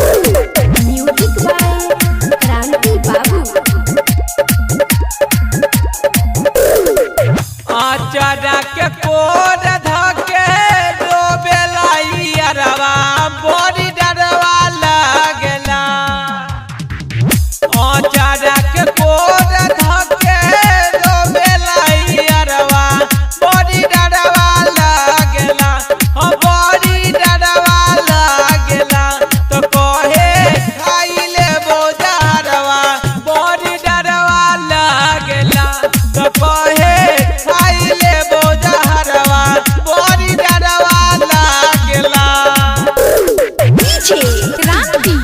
Music by क्रांति बाबू। आचारा के कोर धके डोबेला यारवा बड़ी डरवा लागेला। आचारा के कोर धके डोबेला यारवा बड़ी डरवा लागेला। बड़ी डरवा लागेला तो कहे खाइले बोझारवा बड़ी डरवा लागेला तो कहे खाइले बोझारवा बड़ी डरवा लागेला। डीजे क्रांति।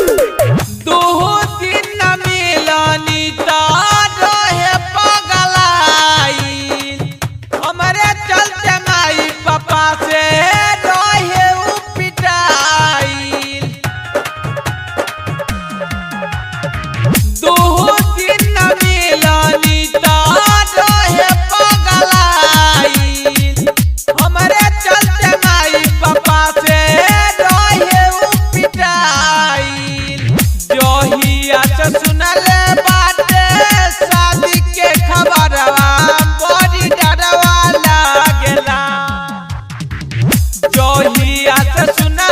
दुहु दिन मिलनी तो रहे पगलाई। हमरे चलते माई पापा से रहे उ पिटाई। दुहु दिन मिलनी तो रहे पगलाई। हमरे चलते माई पापा से रहे उ पिटाई। जोहिया से सुनले बाटे शादी के खबरवा बड़ी डरवा लागेला। जोहिया से सुनले